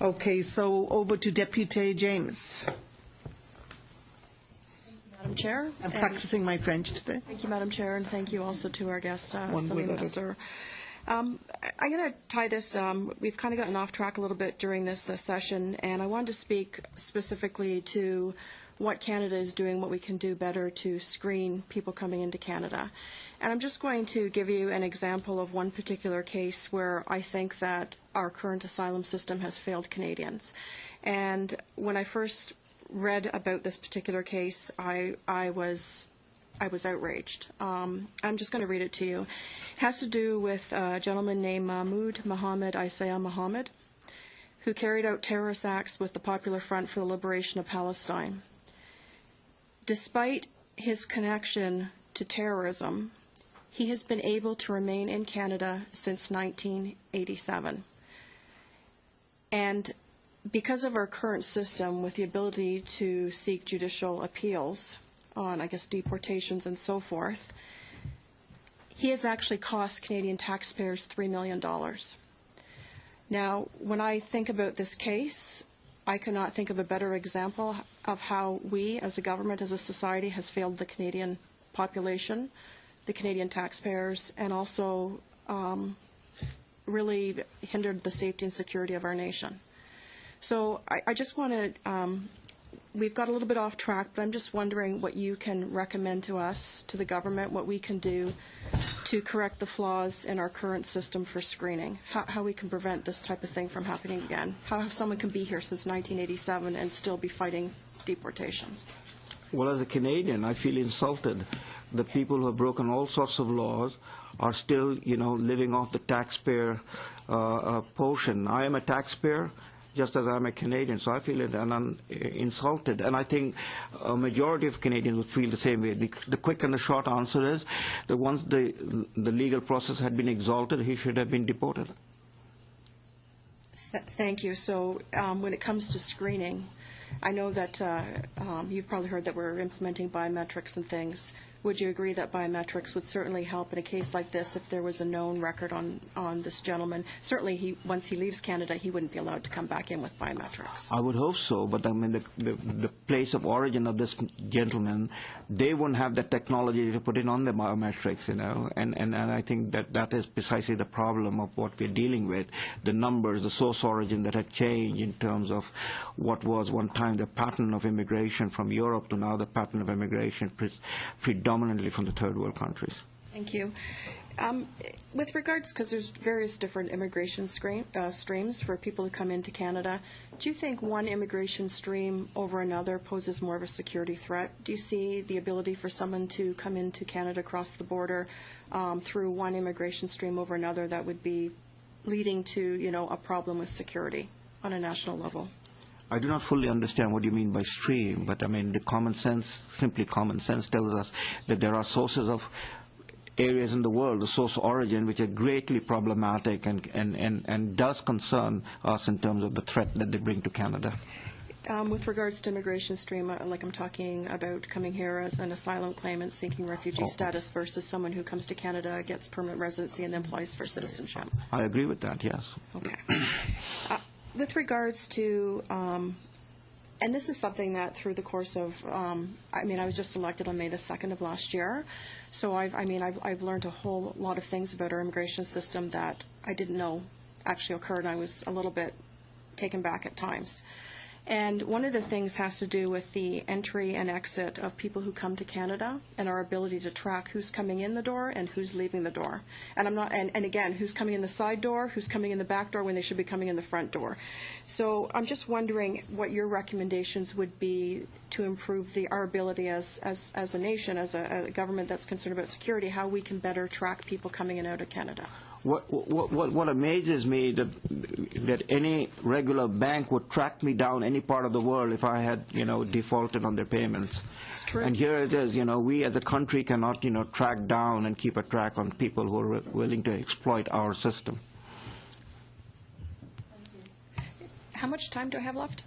Okay, so over to Deputy James. Madam Chair. I'm practicing my French today. Thank you, Madam Chair, and thank you also to our guest, One Salim word at a Mansur. I'm going to tie this, we've kind of gotten off track a little bit during this session, and I wanted to speak specifically to what Canada is doing, what we can do better to screen people coming into Canada. And I'm just going to give you an example of one particular case where I think that our current asylum system has failed Canadians. And when I first read about this particular case, I was outraged. I'm just going to read it to you. It has to do with a gentleman named Mahmoud Mohammed Isaiah Mohammed, who carried out terrorist acts with the Popular Front for the Liberation of Palestine. Despite his connection to terrorism, he has been able to remain in Canada since 1987. And because of our current system with the ability to seek judicial appeals on, I guess, deportations and so forth, he has actually cost Canadian taxpayers $3 million. Now, when I think about this case, I cannot think of a better example of how we, as a government, as a society, has failed the Canadian population, the Canadian taxpayers, and also really hindered the safety and security of our nation. So I just want to, we've got a little bit off track, but I'm just wondering what you can recommend to us, to the government, what we can do to correct the flaws in our current system for screening, how we can prevent this type of thing from happening again, how someone can be here since 1987 and still be fighting deportations. Well, as a Canadian, I feel insulted. The people who have broken all sorts of laws are still, living off the taxpayer portion. I am a taxpayer, just as I'm a Canadian, so I feel insulted. And I think a majority of Canadians would feel the same way. The quick and the short answer is that once the legal process had been exalted, he should have been deported. Thank you. So when it comes to screening, I know that you've probably heard that we're implementing biometrics and things. Would you agree that biometrics would certainly help in a case like this if there was a known record on this gentleman? Certainly, once he leaves Canada, he wouldn't be allowed to come back in with biometrics. I would hope so, but I mean, the place of origin of this gentleman, they wouldn't have the technology to put it on the biometrics, and I think that is precisely the problem of what we're dealing with. The numbers, the source origin that have changed in terms of what was one time the pattern of immigration from Europe to now the pattern of immigration predominantly from the third world countries. Thank you. With regards, because there's various different immigration streams for people who come into Canada, do you think one immigration stream over another poses more of a security threat? Do you see the ability for someone to come into Canada across the border through one immigration stream over another that would be leading to, a problem with security on a national level? I do not fully understand what you mean by stream, but I mean simply common sense tells us that there are sources of areas in the world, the source origin, which are greatly problematic and does concern us in terms of the threat that they bring to Canada. With regards to immigration stream, like I'm talking about coming here as an asylum claimant seeking refugee status versus someone who comes to Canada, gets permanent residency, and then applies for citizenship. I agree with that, yes. Okay. With regards to, and this is something that through the course of, I was just elected on May the 2nd of last year, so I've learned a whole lot of things about our immigration system that I didn't know actually occurred. I was a little bit taken back at times. And one of the things has to do with the entry and exit of people who come to Canada and our ability to track who's coming in the door and who's leaving the door. And and again, who's coming in the side door, who's coming in the back door when they should be coming in the front door. So I'm just wondering what your recommendations would be to improve our ability as a nation, as a government that's concerned about security, how we can better track people coming in and out of Canada. What amazes me that any regular bank would track me down any part of the world if I had defaulted on their payments. It's true. And here it is, we as a country cannot track down and keep a track on people who are willing to exploit our system. How much time do I have left?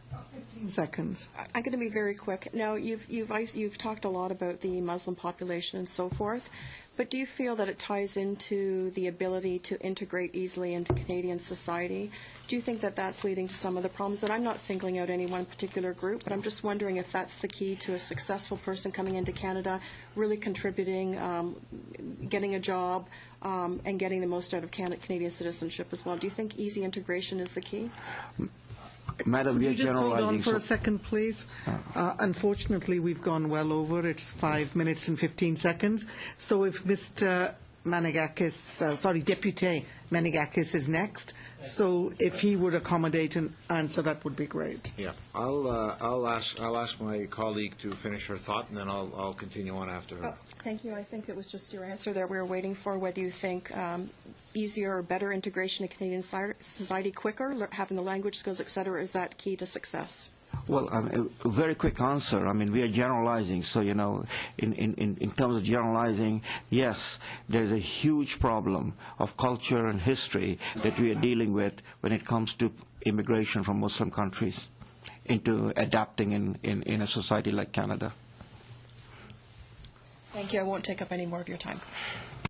Seconds. I'm going to be very quick. Now, you've talked a lot about the Muslim population and so forth, but do you feel that it ties into the ability to integrate easily into Canadian society? Do you think that that's leading to some of the problems? And I'm not singling out any one particular group, but I'm just wondering if that's the key to a successful person coming into Canada, really contributing, getting a job, and getting the most out of Canadian citizenship as well. Do you think easy integration is the key? Madam, we are Could you just hold on generalizing. for a second, please? Unfortunately, we've gone well over. It's 5 minutes and 15 seconds. So if Mr. Deputy Menegakis is next. So if he would accommodate and answer, that would be great. Yeah, I'll ask my colleague to finish her thought, and then I'll continue on after her. Thank you. I think it was just your answer that we were waiting for, whether you think easier or better integration in Canadian society quicker, having the language skills, et cetera, is that key to success? Well, a very quick answer. I mean, we are generalizing. So, you know, in terms of generalizing, yes, there's a huge problem of culture and history that we are dealing with when it comes to immigration from Muslim countries into adapting in a society like Canada. Thank you. I won't take up any more of your time.